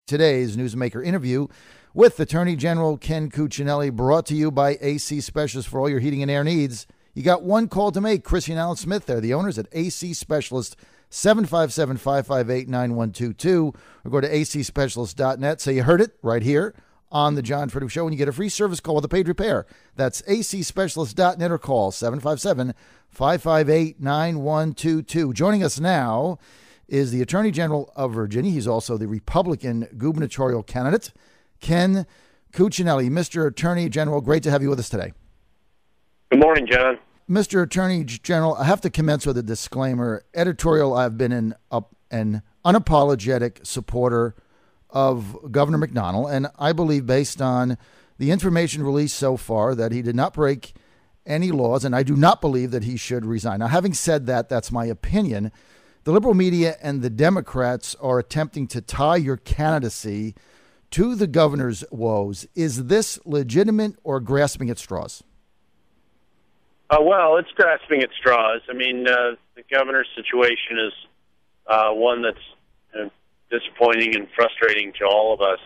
Today's Newsmaker interview with Attorney General Ken Cuccinelli, brought to you by AC Specialists for all your heating and air needs. You got one call to make. Chrissy and Alan Smith there, the owners at AC Specialist, 757-558-9122, or go to acspecialist.net. So you heard it right here on the John Fredericks Show, and you get a free service call with a paid repair. That's acspecialist.net, or call 757-558-9122. Joining us now is the Attorney General of Virginia. He's also the Republican gubernatorial candidate, Ken Cuccinelli. Mr. Attorney General, great to have you with us today. Good morning, John. Mr. Attorney General, I have to commence with a disclaimer. Editorial, I've been an unapologetic supporter of Governor McDonnell, and I believe, based on the information released so far, that he did not break any laws, and I do not believe that he should resign. Now, having said that, that's my opinion. The liberal media and the Democrats are attempting to tie your candidacy to the governor's woes. Is this legitimate or grasping at straws? Well, it's grasping at straws. I mean, the governor's situation is one that's disappointing and frustrating to all of us,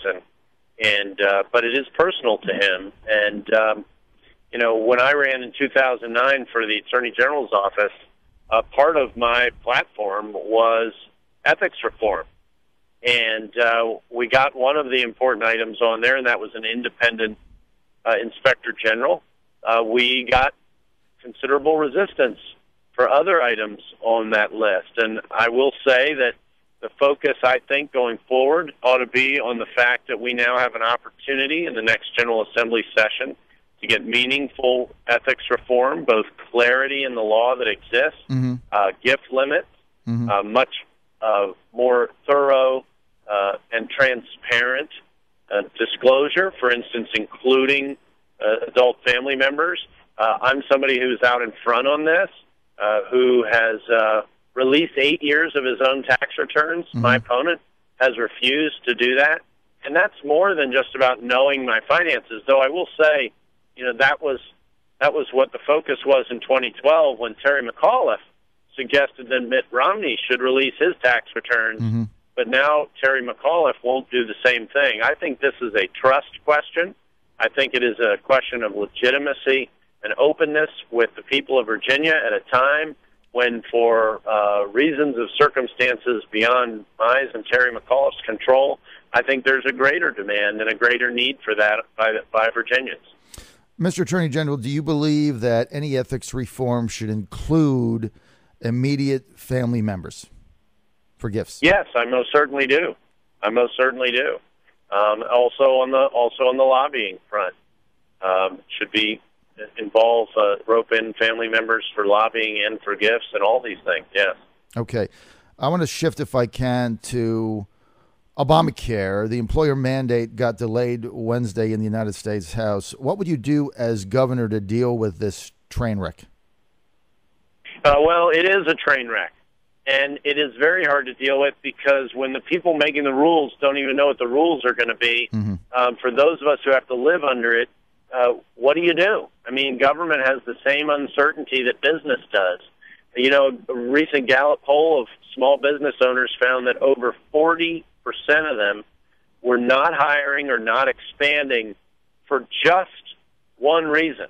but it is personal to him. And when I ran in 2009 for the Attorney General's office, part of my platform was ethics reform. And we got one of the important items on there, and that was an independent inspector general. We got considerable resistance for other items on that list. And I will say that the focus, I think, going forward ought to be on the fact that we now have an opportunity in the next General Assembly session to get meaningful ethics reform, both clarity in the law that exists, gift limits, much more thorough and transparent disclosure, for instance, including adult family members. I'm somebody who's out in front on this, who has released 8 years of his own tax returns. My opponent has refused to do that. And that's more than just about knowing my finances, though I will say, that was what the focus was in 2012 when Terry McAuliffe suggested that Mitt Romney should release his tax returns. But now Terry McAuliffe won't do the same thing. I think this is a trust question. I think it is a question of legitimacy and openness with the people of Virginia at a time when, for reasons of circumstances beyond mine and Terry McAuliffe's control, I think there's a greater demand and a greater need for that by Virginians. Mr. Attorney General, do you believe that any ethics reform should include immediate family members for gifts? Yes, I most certainly do. Also on the lobbying front, should be involve rope in family members for lobbying and for gifts and all these things. Yes. Okay, I want to shift, if I can, to Obamacare. The employer mandate got delayed Wednesday in the United States House. What would you do as governor to deal with this train wreck? Well, it is a train wreck, and it is very hard to deal with because when the people making the rules don't even know what the rules are going to be, for those of us who have to live under it, what do you do? I mean, government has the same uncertainty that business does. A recent Gallup poll of small business owners found that over 40% of them were not hiring or not expanding for just one reason: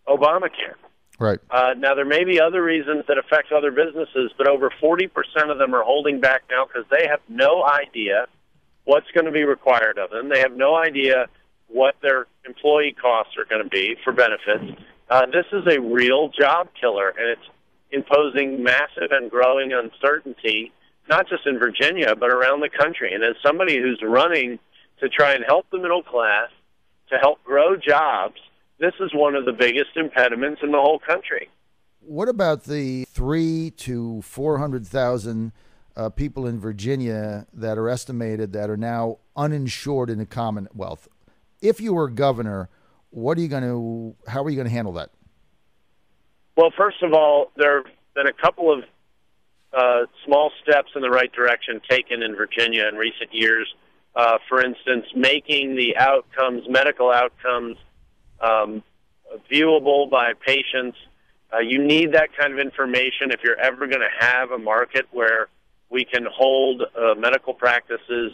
Obamacare. Right. Now, there may be other reasons that affect other businesses, but over 40% of them are holding back now because they have no idea what's going to be required of them. They have no idea what their employee costs are going to be for benefits. This is a real job killer, and it's imposing massive and growing uncertainty, not just in Virginia, but around the country. And as somebody who's running to try and help the middle class, to help grow jobs, this is one of the biggest impediments in the whole country. What about the 300,000 to 400,000 people in Virginia that are estimated that are now uninsured in the Commonwealth? If you were governor, how are you going to handle that? Well, first of all, there have been a couple of small steps in the right direction taken in Virginia in recent years. For instance, making the medical outcomes, viewable by patients. You need that kind of information if you're ever going to have a market where we can hold medical practices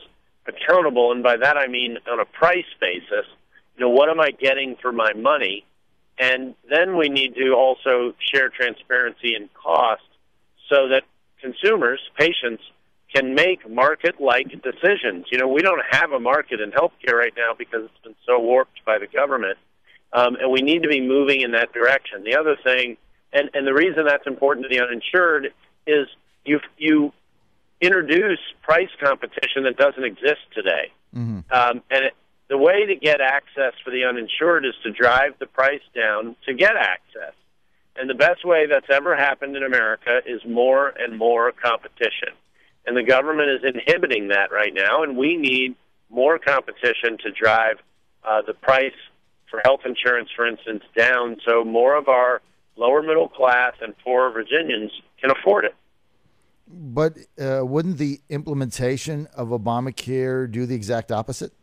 accountable, and by that I mean on a price basis. What am I getting for my money? And then we need to also share transparency in cost so that consumers, patients, can make market-like decisions. We don't have a market in healthcare right now because it's been so warped by the government, and we need to be moving in that direction. The other thing, and the reason that's important to the uninsured, is you introduce price competition that doesn't exist today. The way to get access for the uninsured is to drive the price down to get access. And the best way that's ever happened in America is more and more competition. And the government is inhibiting that right now, and we need more competition to drive the price for health insurance, for instance, down so more of our lower middle class and poorer Virginians can afford it. But wouldn't the implementation of Obamacare do the exact opposite?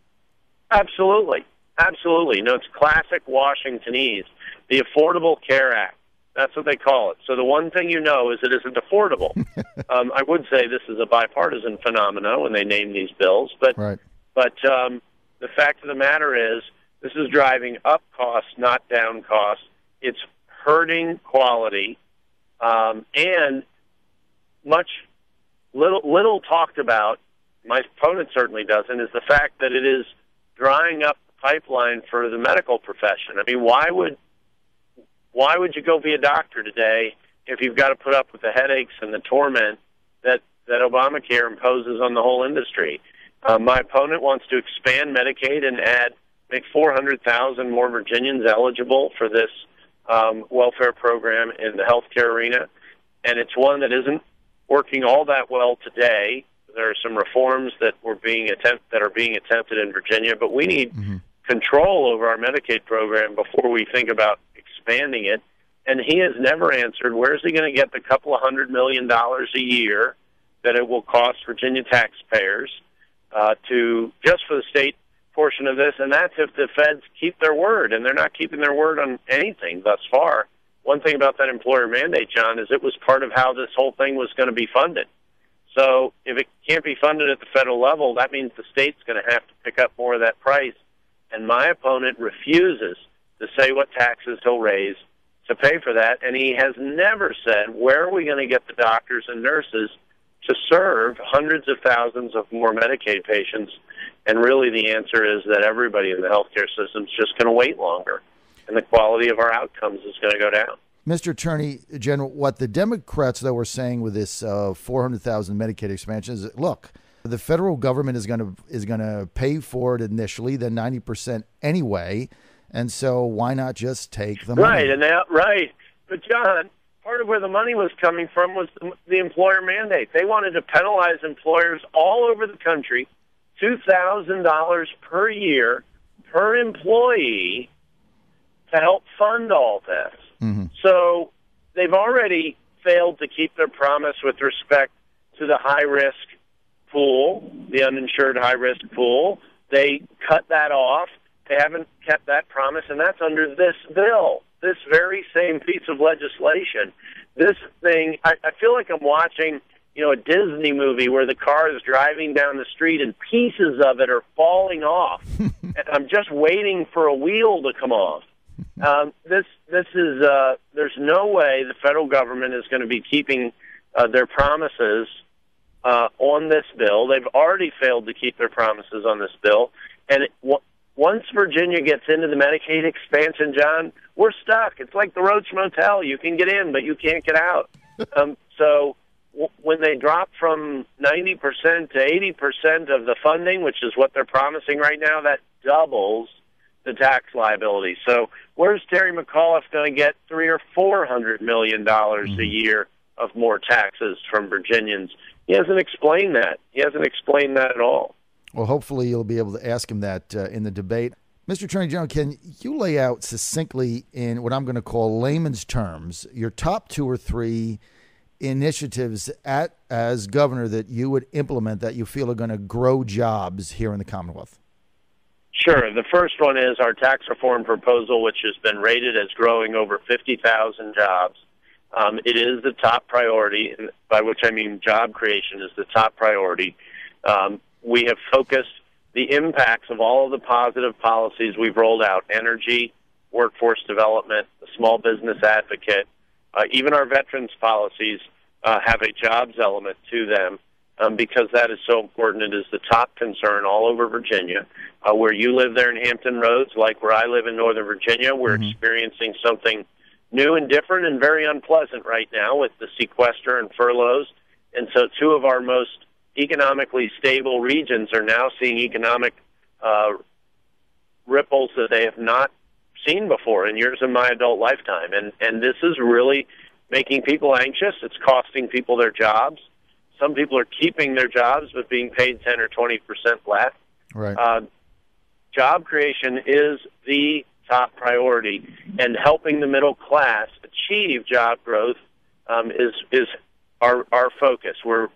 Absolutely. Absolutely. It's classic Washingtonese, the Affordable Care Act. That's what they call it. So the one thing is it isn't affordable. I would say this is a bipartisan phenomenon when they name these bills, but right. But the fact of the matter is this is driving up costs, not down costs. It's hurting quality, and little talked about, my opponent certainly doesn't, is the fact that it is drying up the pipeline for the medical profession. I mean, why would you go be a doctor today if you've got to put up with the headaches and the torment that Obamacare imposes on the whole industry? My opponent wants to expand Medicaid and make 400,000 more Virginians eligible for this welfare program in the healthcare arena, and it's one that isn't working all that well today. There are some reforms that are being attempted in Virginia, but we need control over our Medicaid program before we think about expanding it. And he has never answered, where's he going to get the couple of $100 million a year that it will cost Virginia taxpayers just for the state portion of this? And that's if the feds keep their word, and they're not keeping their word on anything thus far. One thing about that employer mandate, John, is it was part of how this whole thing was going to be funded. So if it can't be funded at the federal level, that means the state's going to have to pick up more of that price. And my opponent refuses to say what taxes he'll raise to pay for that. And he has never said, where are we going to get the doctors and nurses to serve hundreds of thousands of more Medicaid patients? And really the answer is that everybody in the healthcare system is just going to wait longer, and the quality of our outcomes is going to go down. Mr. Attorney General, what the Democrats, though, were saying with this 400,000 Medicaid expansion is, look, the federal government is going to pay for it initially, then 90% anyway, and so why not just take the money? Right. But, John, part of where the money was coming from was the employer mandate. They wanted to penalize employers all over the country, $2,000 per year per employee to help fund all this. So they've already failed to keep their promise with respect to the high-risk pool, the uninsured high-risk pool. They cut that off. They haven't kept that promise, and that's under this bill, this very same piece of legislation. This thing, I feel like I'm watching, a Disney movie where the car is driving down the street and pieces of it are falling off. And I'm just waiting for a wheel to come off. There's no way the federal government is going to be keeping their promises on this bill. They've already failed to keep their promises on this bill. And once Virginia gets into the Medicaid expansion, John, we're stuck. It's like the Roach Motel. You can get in, but you can't get out. So when they drop from 90% to 80% of the funding, which is what they're promising right now, that doubles the tax liability. So where's Terry McAuliffe going to get $300 or $400 million a year of more taxes from Virginians? He hasn't explained that. He hasn't explained that at all. Well, hopefully you'll be able to ask him that in the debate. Mr. Attorney General, can you lay out succinctly in what I'm going to call layman's terms your top 2 or 3 initiatives as governor that you would implement that you feel are going to grow jobs here in the Commonwealth? Sure. The first one is our tax reform proposal, which has been rated as growing over 50,000 jobs. It is the top priority, by which I mean job creation is the top priority. We have focused the impacts of all of the positive policies we've rolled out: energy, workforce development, the small business advocate, even our veterans policies have a jobs element to them. Because that is so important. It is the top concern all over Virginia. Where you live there in Hampton Roads, like where I live in Northern Virginia, we're experiencing something new and different and very unpleasant right now with the sequester and furloughs. And so two of our most economically stable regions are now seeing economic ripples that they have not seen before in years of my adult lifetime. And this is really making people anxious. It's costing people their jobs. Some people are keeping their jobs but being paid 10 or 20% less. Right. Job creation is the top priority, and helping the middle class achieve job growth is our focus. We're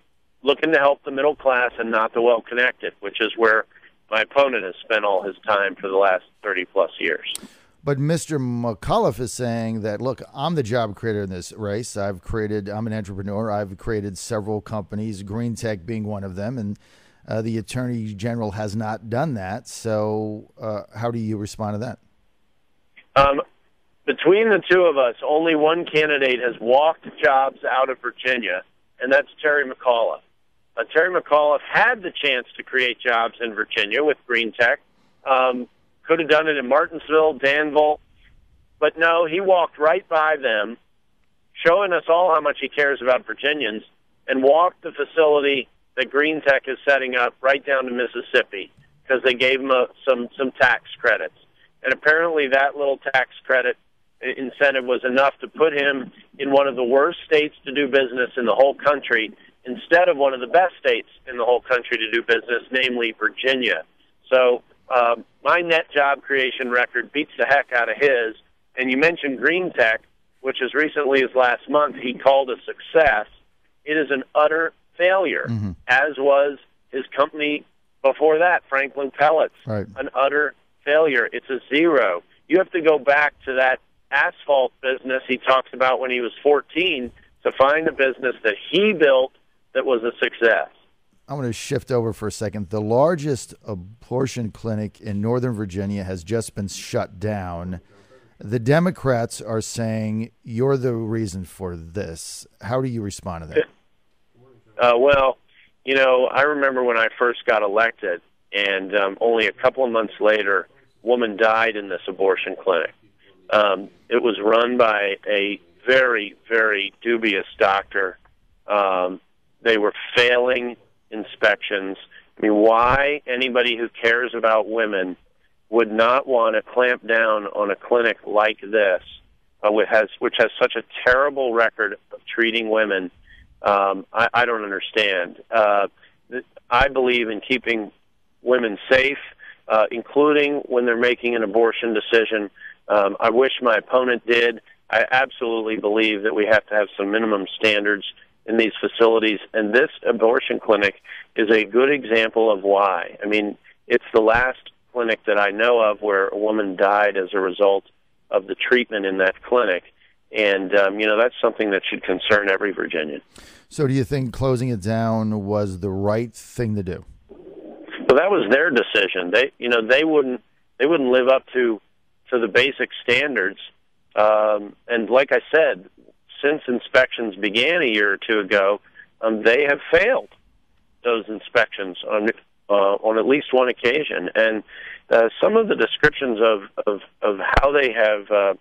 looking to help the middle class and not the well-connected, which is where my opponent has spent all his time for the last 30-plus years. But Mr. McAuliffe is saying that, look, I'm the job creator in this race. I'm an entrepreneur. I've created several companies, Green Tech being one of them, and the Attorney General has not done that. So how do you respond to that? Between the two of us, only one candidate has walked jobs out of Virginia, and that's Terry McAuliffe. Terry McAuliffe had the chance to create jobs in Virginia with Green Tech. Could have done it in Martinsville, Danville, but no, he walked right by them, showing us all how much he cares about Virginians, and walked the facility that Green Tech is setting up right down to Mississippi because they gave him some tax credits. And apparently that little tax credit incentive was enough to put him in one of the worst states to do business in the whole country instead of one of the best states in the whole country to do business, namely Virginia. So my net job creation record beats the heck out of his. And you mentioned Green Tech, which as recently as last month he called a success. It is an utter failure, as was his company before that, Franklin Pellets. Right. An utter failure. It's a zero. You have to go back to that asphalt business he talks about when he was 14 to find a business that he built that was a success. I want to shift over for a second. The largest abortion clinic in Northern Virginia has just been shut down. The Democrats are saying you're the reason for this. How do you respond to that? Well, I remember when I first got elected, and only a couple of months later, a woman died in this abortion clinic. It was run by a very, very dubious doctor. They were failing inspections. I mean, why anybody who cares about women would not want to clamp down on a clinic like this, which has such a terrible record of treating women, I don't understand. I believe in keeping women safe, including when they're making an abortion decision. I wish my opponent did. I absolutely believe that we have to have some minimum standards in these facilities, and this abortion clinic is a good example of why. I mean, it's the last clinic that I know of where a woman died as a result of the treatment in that clinic, and that's something that should concern every Virginian. So do you think closing it down was the right thing to do? Well, that was their decision. They wouldn't live up to the basic standards, and like I said, since inspections began a year or two ago, they have failed those inspections on at least one occasion. And some of the descriptions of how they have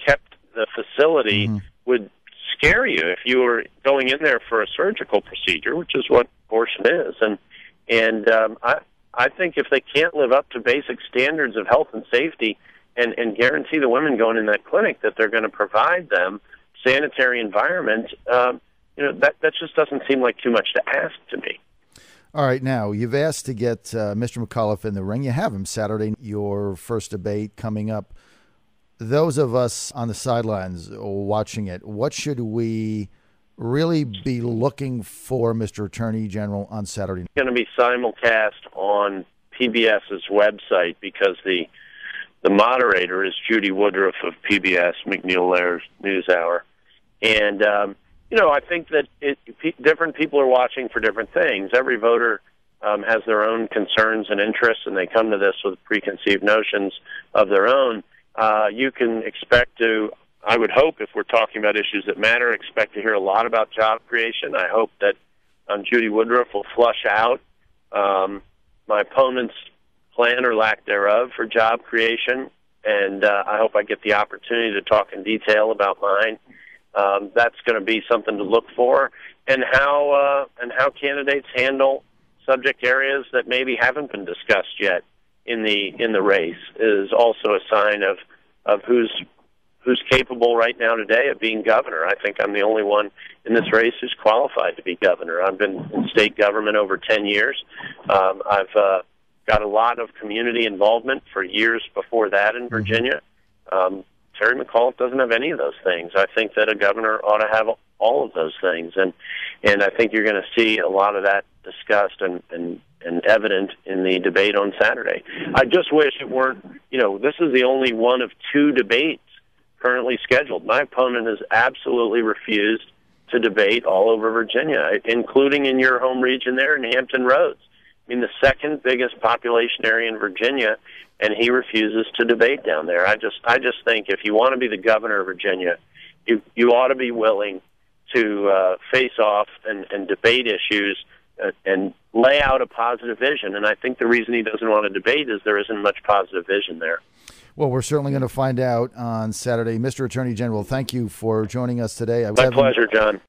kept the facility would scare you if you were going in there for a surgical procedure, which is what abortion is. And I think if they can't live up to basic standards of health and safety and guarantee the women going in that clinic that they're going to provide them sanitary environment, that just doesn't seem like too much to ask to me. All right, now, you've asked to get Mr. McAuliffe in the ring. You have him Saturday, your first debate coming up. Those of us on the sidelines watching it, what should we really be looking for, Mr. Attorney General, on Saturday? It's going to be simulcast on PBS's website because the moderator is Judy Woodruff of PBS, McNeil Lair's NewsHour. And, I think that different people are watching for different things. Every voter has their own concerns and interests, and they come to this with preconceived notions of their own, you can expect to, I would hope, if we're talking about issues that matter, expect to hear a lot about job creation. I hope that Judy Woodruff will flush out my opponent's plan or lack thereof for job creation, and I hope I get the opportunity to talk in detail about mine. That's going to be something to look for, and how candidates handle subject areas that maybe haven't been discussed yet in the race is also a sign of who's capable right now today of being governor. I think I'm the only one in this race who's qualified to be governor. I've been in state government over 10 years. I've got a lot of community involvement for years before that in Virginia. Terry McAuliffe doesn't have any of those things. I think that a governor ought to have all of those things, and I think you're going to see a lot of that discussed and evident in the debate on Saturday. I just wish it weren't, this is the only one of 2 debates currently scheduled. My opponent has absolutely refused to debate all over Virginia, including in your home region there in Hampton Roads. I mean, the second biggest population area in Virginia, and he refuses to debate down there. I just think if you want to be the governor of Virginia, you ought to be willing to face off and debate issues and lay out a positive vision. And I think the reason he doesn't want to debate is there isn't much positive vision there. Well, we're certainly going to find out on Saturday. Mr. Attorney General, thank you for joining us today. My pleasure, John.